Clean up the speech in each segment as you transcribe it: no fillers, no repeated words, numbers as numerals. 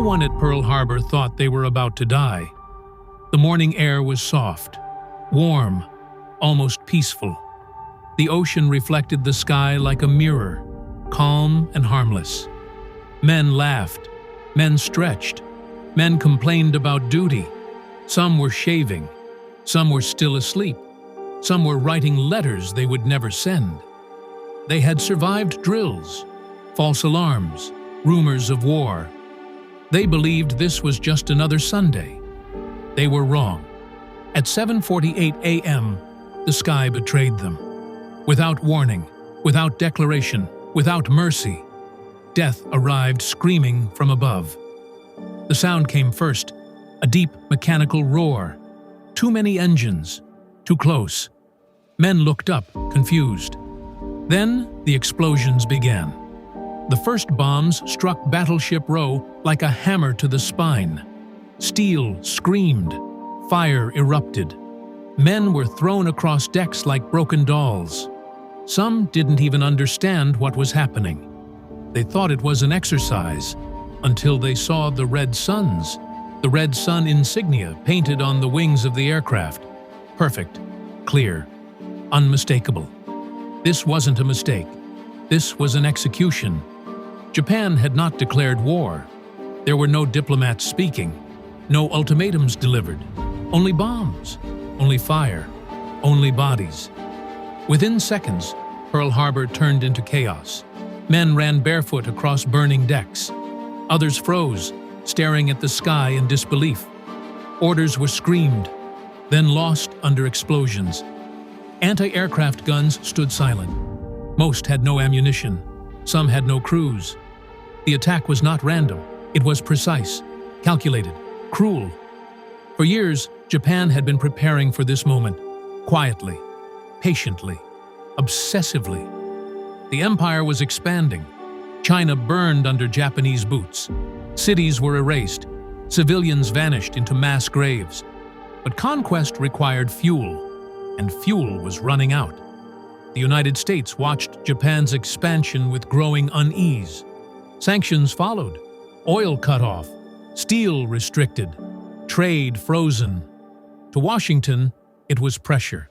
one at Pearl Harbor thought they were about to die. The morning air was soft, warm, almost peaceful. The ocean reflected the sky like a mirror, calm and harmless. Men laughed, men stretched, men complained about duty. Some were shaving, some were still asleep, some were writing letters they would never send. They had survived drills, false alarms, rumors of war. They believed this was just another Sunday. They were wrong. At 7:48 a.m., the sky betrayed them. Without warning, without declaration, without mercy, death arrived screaming from above. The sound came first, a deep mechanical roar. Too many engines, too close. Men looked up, confused. Then the explosions began. The first bombs struck Battleship Row like a hammer to the spine. Steel screamed. Fire erupted. Men were thrown across decks like broken dolls. Some didn't even understand what was happening. They thought it was an exercise until they saw the red suns, the red sun insignia painted on the wings of the aircraft. Perfect, clear, unmistakable. This wasn't a mistake. This was an execution. Japan had not declared war. There were no diplomats speaking, no ultimatums delivered, only bombs, only fire, only bodies. Within seconds, Pearl Harbor turned into chaos. Men ran barefoot across burning decks. Others froze, staring at the sky in disbelief. Orders were screamed, then lost under explosions. Anti-aircraft guns stood silent. Most had no ammunition. Some had no crews. The attack was not random. It was precise, calculated, cruel. For years, Japan had been preparing for this moment, quietly, patiently, obsessively. The empire was expanding. China burned under Japanese boots. Cities were erased. Civilians vanished into mass graves. But conquest required fuel, and fuel was running out. The United States watched Japan's expansion with growing unease. Sanctions followed. Oil cut off. Steel restricted. Trade frozen. To Washington, it was pressure.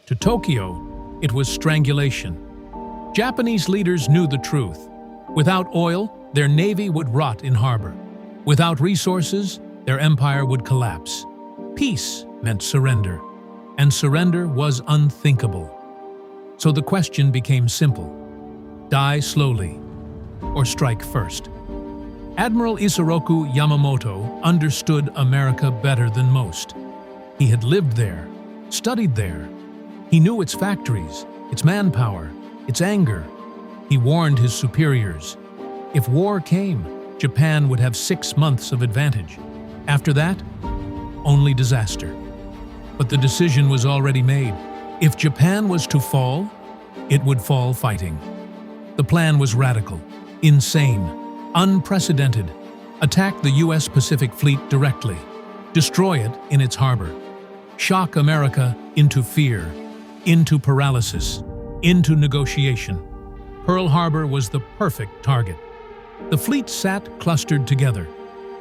To Tokyo, it was strangulation. Japanese leaders knew the truth. Without oil, their navy would rot in harbor. Without resources, their empire would collapse. Peace meant surrender, and surrender was unthinkable. So the question became simple: die slowly, or strike first. Admiral Isoroku Yamamoto understood America better than most. He had lived there, studied there. He knew its factories, its manpower, its anger. He warned his superiors. If war came, Japan would have 6 months of advantage. After that, only disaster. But the decision was already made. If Japan was to fall, it would fall fighting. The plan was radical, insane, unprecedented. Attack the U.S. Pacific Fleet directly. Destroy it in its harbor. Shock America into fear, into paralysis, into negotiation. Pearl Harbor was the perfect target. The fleet sat clustered together.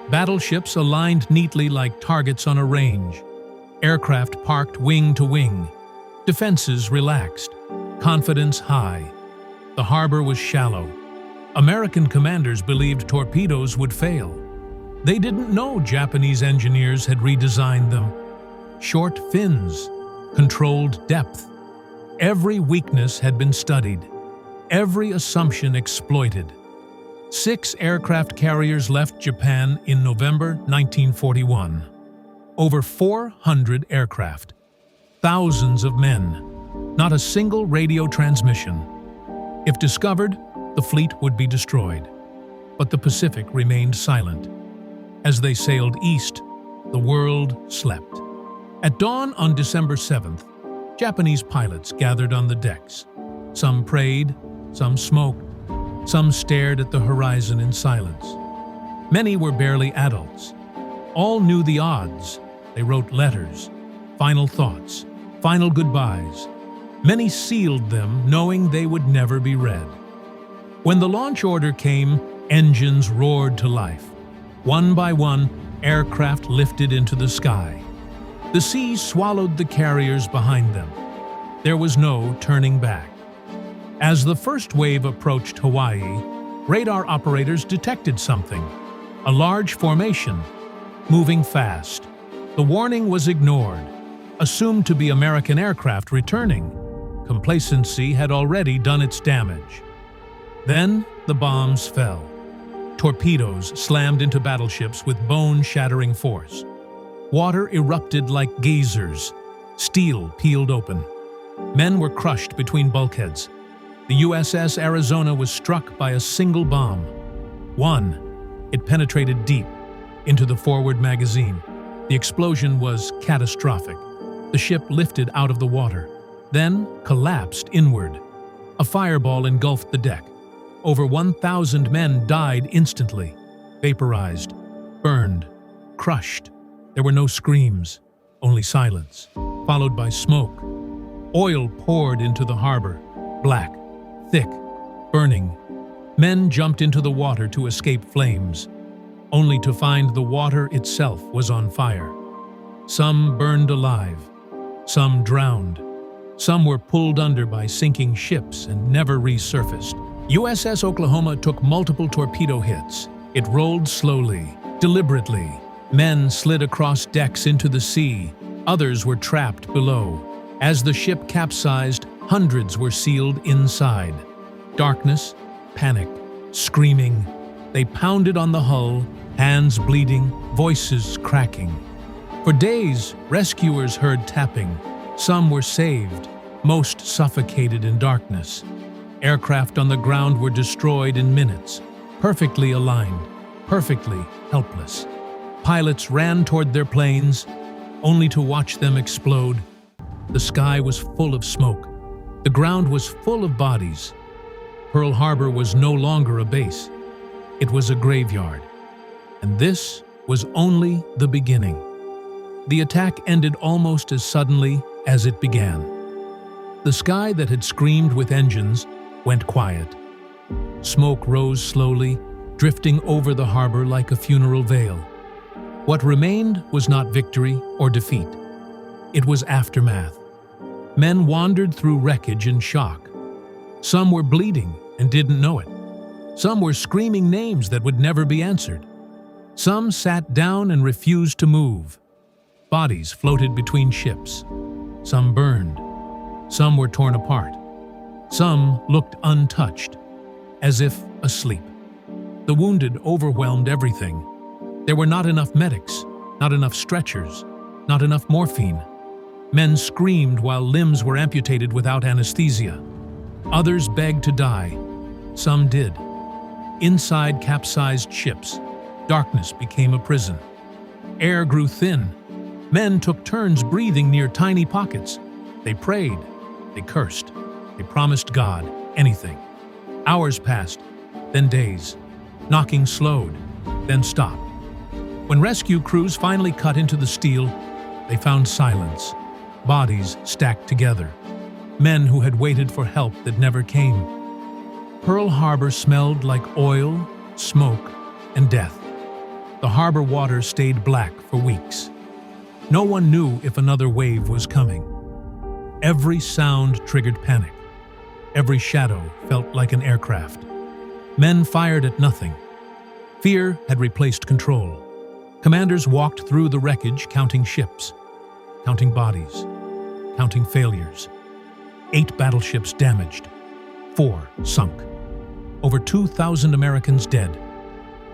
Battleships aligned neatly like targets on a range. Aircraft parked wing to wing. Defenses relaxed. Confidence high. The harbor was shallow. American commanders believed torpedoes would fail. They didn't know Japanese engineers had redesigned them. Short fins, controlled depth. Every weakness had been studied. Every assumption exploited. 6 aircraft carriers left Japan in November 1941. Over 400 aircraft. Thousands of men. Not a single radio transmission. If discovered, the fleet would be destroyed. But the Pacific remained silent. As they sailed east, the world slept. At dawn on December 7th, Japanese pilots gathered on the decks. Some prayed, some smoked, some stared at the horizon in silence. Many were barely adults. All knew the odds. They wrote letters, final thoughts, final goodbyes. Many sealed them, knowing they would never be read. When the launch order came, engines roared to life. One by one, aircraft lifted into the sky. The sea swallowed the carriers behind them. There was no turning back. As the first wave approached Hawaii, radar operators detected something, a large formation, moving fast. The warning was ignored, assumed to be American aircraft returning. Complacency had already done its damage. Then the bombs fell. Torpedoes slammed into battleships with bone-shattering force. Water erupted like geysers. Steel peeled open. Men were crushed between bulkheads. The USS Arizona was struck by a single bomb. One, it penetrated deep into the forward magazine. The explosion was catastrophic. The ship lifted out of the water, then collapsed inward. A fireball engulfed the deck. Over 1,000 men died instantly, vaporized, burned, crushed. There were no screams, only silence, followed by smoke. Oil poured into the harbor, black, thick, burning. Men jumped into the water to escape flames, only to find the water itself was on fire. Some burned alive, some drowned. Some were pulled under by sinking ships and never resurfaced. USS Oklahoma took multiple torpedo hits. It rolled slowly, deliberately. Men slid across decks into the sea. Others were trapped below. As the ship capsized, hundreds were sealed inside. Darkness, panic, screaming. They pounded on the hull, hands bleeding, voices cracking. For days, rescuers heard tapping. Some were saved, most suffocated in darkness. Aircraft on the ground were destroyed in minutes, perfectly aligned, perfectly helpless. Pilots ran toward their planes, only to watch them explode. The sky was full of smoke. The ground was full of bodies. Pearl Harbor was no longer a base. It was a graveyard. And this was only the beginning. The attack ended almost as suddenly as it began. The sky that had screamed with engines went quiet. Smoke rose slowly, drifting over the harbor like a funeral veil. What remained was not victory or defeat. It was aftermath. Men wandered through wreckage in shock. Some were bleeding and didn't know it. Some were screaming names that would never be answered. Some sat down and refused to move. Bodies floated between ships. Some burned. Some were torn apart. Some looked untouched, as if asleep. The wounded overwhelmed everything. There were not enough medics, not enough stretchers, not enough morphine. Men screamed while limbs were amputated without anesthesia. Others begged to die. Some did. Inside capsized ships, darkness became a prison. Air grew thin. Men took turns breathing near tiny pockets. They prayed. They cursed. They promised God anything. Hours passed, then days. Knocking slowed, then stopped. When rescue crews finally cut into the steel, they found silence. Bodies stacked together. Men who had waited for help that never came. Pearl Harbor smelled like oil, smoke, and death. The harbor water stayed black for weeks. No one knew if another wave was coming. Every sound triggered panic. Every shadow felt like an aircraft. Men fired at nothing. Fear had replaced control. Commanders walked through the wreckage counting ships, counting bodies, counting failures. 8 battleships damaged, 4 sunk. Over 2,000 Americans dead,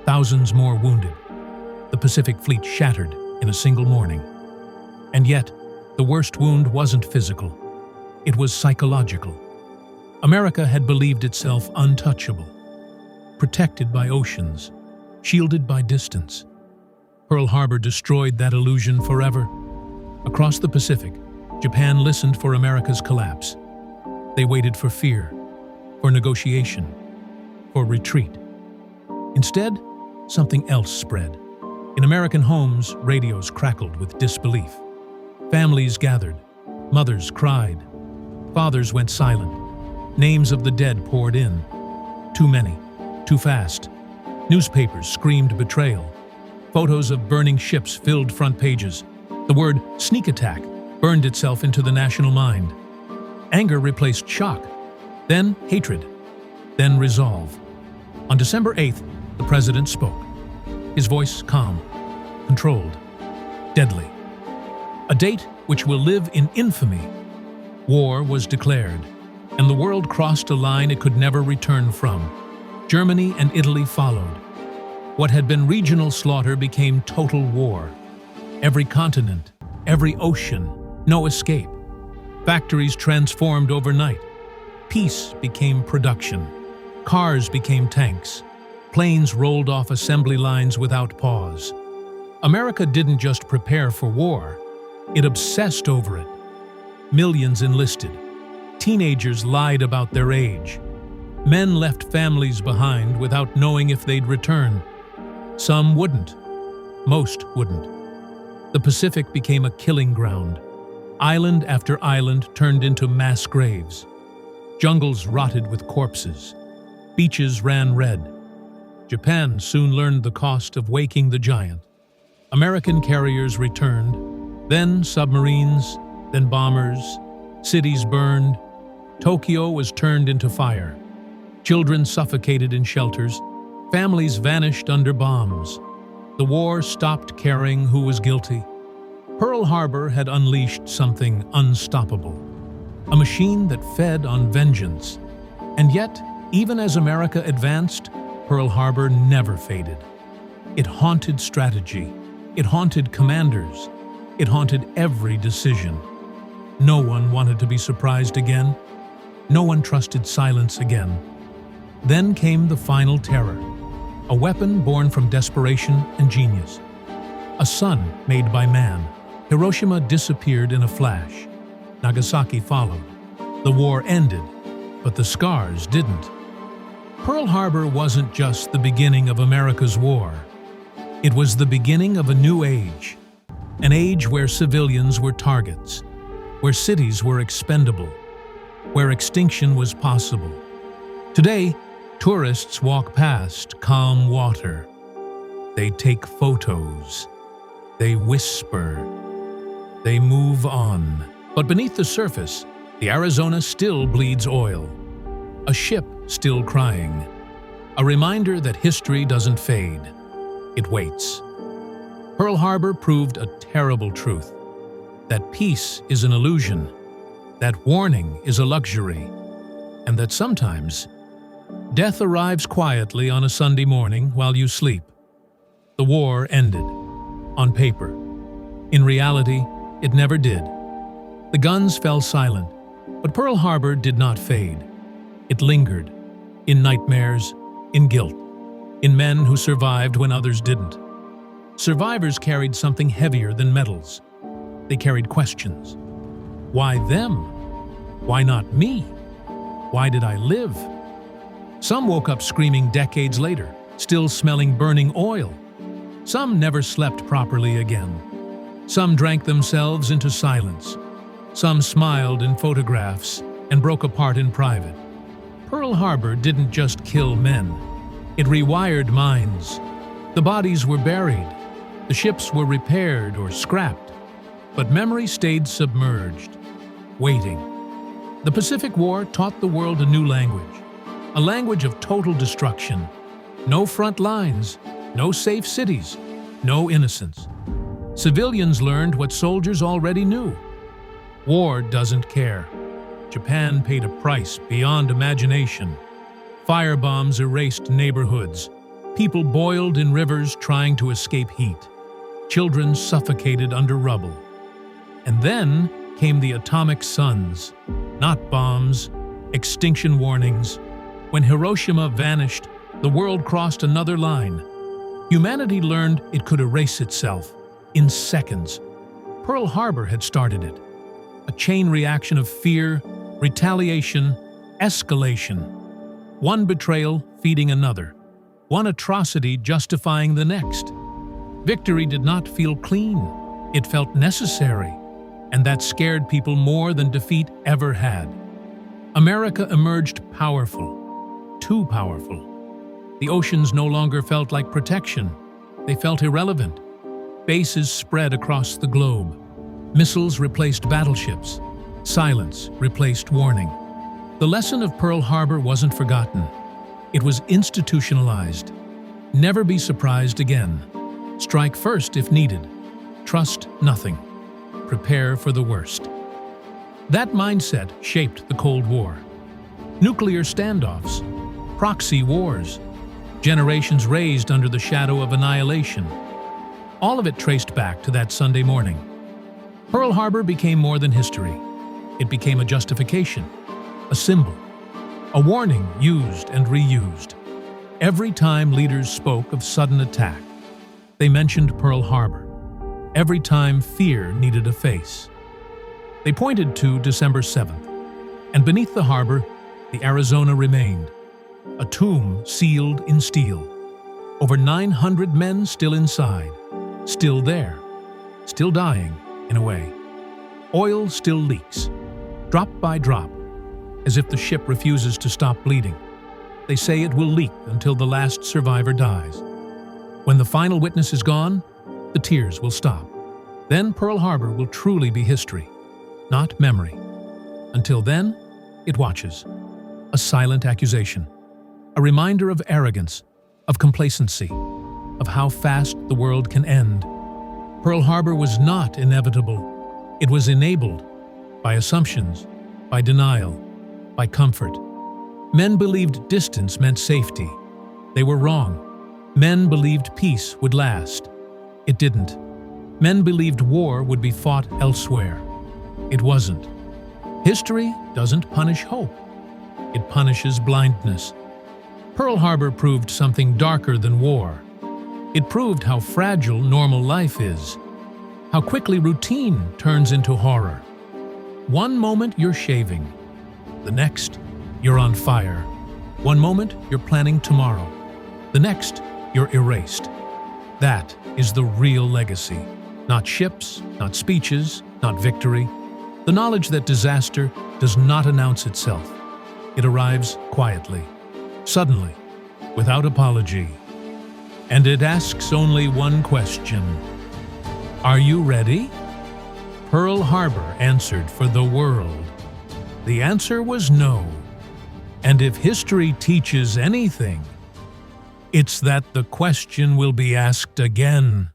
thousands more wounded. The Pacific Fleet shattered in a single morning. And yet, the worst wound wasn't physical. It was psychological. America had believed itself untouchable, protected by oceans, shielded by distance. Pearl Harbor destroyed that illusion forever. Across the Pacific, Japan listened for America's collapse. They waited for fear, for negotiation, for retreat. Instead, something else spread. In American homes, radios crackled with disbelief. Families gathered. Mothers cried. Fathers went silent. Names of the dead poured in. Too many. Too fast. Newspapers screamed betrayal. Photos of burning ships filled front pages. The word sneak attack burned itself into the national mind. Anger replaced shock, then hatred, then resolve. On December 8th, the president spoke. His voice calm, controlled, deadly. A date which will live in infamy. War was declared, and the world crossed a line it could never return from. Germany and Italy followed. What had been regional slaughter became total war. Every continent, every ocean, no escape. Factories transformed overnight. Peace became production. Cars became tanks. Planes rolled off assembly lines without pause. America didn't just prepare for war, it obsessed over it. Millions enlisted. Teenagers lied about their age. Men left families behind without knowing if they'd return. Some wouldn't. Most wouldn't. The Pacific became a killing ground. Island after island turned into mass graves. Jungles rotted with corpses. Beaches ran red. Japan soon learned the cost of waking the giant. American carriers returned, then submarines, then bombers. Cities burned. Tokyo was turned into fire. Children suffocated in shelters. Families vanished under bombs. The war stopped caring who was guilty. Pearl Harbor had unleashed something unstoppable. A machine that fed on vengeance. And yet, even as America advanced, Pearl Harbor never faded. It haunted strategy. It haunted commanders. It haunted every decision. No one wanted to be surprised again. No one trusted silence again. Then came the final terror. A weapon born from desperation and genius. A sun made by man. Hiroshima disappeared in a flash. Nagasaki followed. The war ended, but the scars didn't. Pearl Harbor wasn't just the beginning of America's war. It was the beginning of a new age. An age where civilians were targets, where cities were expendable, where extinction was possible. Today, tourists walk past calm water. They take photos. They whisper. They move on. But beneath the surface, the Arizona still bleeds oil. A ship still crying. A reminder that history doesn't fade. It waits. Pearl Harbor proved a terrible truth. That peace is an illusion. That warning is a luxury. And that sometimes, death arrives quietly on a Sunday morning while you sleep. The war ended. On paper. In reality, it never did. The guns fell silent, but Pearl Harbor did not fade. It lingered. In nightmares, in guilt, in men who survived when others didn't. Survivors carried something heavier than medals. They carried questions. Why them? Why not me? Why did I live? Some woke up screaming decades later, still smelling burning oil. Some never slept properly again. Some drank themselves into silence. Some smiled in photographs and broke apart in private. Pearl Harbor didn't just kill men. It rewired minds. The bodies were buried. The ships were repaired or scrapped. But memory stayed submerged, waiting. The Pacific War taught the world a new language. A language of total destruction. No front lines, no safe cities, no innocence. Civilians learned what soldiers already knew. War doesn't care. Japan paid a price beyond imagination. Firebombs erased neighborhoods. People boiled in rivers trying to escape heat. Children suffocated under rubble. And then came the atomic suns. Not bombs, extinction warnings. When Hiroshima vanished, the world crossed another line. Humanity learned it could erase itself in seconds. Pearl Harbor had started it. A chain reaction of fear, retaliation, escalation. One betrayal feeding another. One atrocity justifying the next. Victory did not feel clean. It felt necessary. And that scared people more than defeat ever had. America emerged powerful. Too powerful. The oceans no longer felt like protection. They felt irrelevant. Bases spread across the globe. Missiles replaced battleships. Silence replaced warning. The lesson of Pearl Harbor wasn't forgotten. It was institutionalized. Never be surprised again. Strike first if needed. Trust nothing. Prepare for the worst. That mindset shaped the Cold War. Nuclear standoffs, proxy wars, generations raised under the shadow of annihilation. All of it traced back to that Sunday morning. Pearl Harbor became more than history. It became a justification, a symbol, a warning used and reused. Every time leaders spoke of sudden attack, they mentioned Pearl Harbor. Every time fear needed a face, they pointed to December 7th, and beneath the harbor, the Arizona remained, a tomb sealed in steel. Over 900 men still inside, still there, still dying in a way. Oil still leaks, drop by drop, as if the ship refuses to stop bleeding. They say it will leak until the last survivor dies. When the final witness is gone, the tears will stop. Then Pearl Harbor will truly be history, not memory. Until then, it watches. A silent accusation. A reminder of arrogance, of complacency, of how fast the world can end. Pearl Harbor was not inevitable. It was enabled by assumptions, by denial, by comfort. Men believed distance meant safety. They were wrong. Men believed peace would last. It didn't. Men believed war would be fought elsewhere. It wasn't. History doesn't punish hope. It punishes blindness. Pearl Harbor proved something darker than war. It proved how fragile normal life is, how quickly routine turns into horror. One moment you're shaving, the next you're on fire. One moment you're planning tomorrow, the next you're erased. That is the real legacy. Not ships, not speeches, not victory. The knowledge that disaster does not announce itself. It arrives quietly, suddenly, without apology. And it asks only one question. Are you ready? Pearl Harbor answered for the world. The answer was no. And if history teaches anything, it's that the question will be asked again.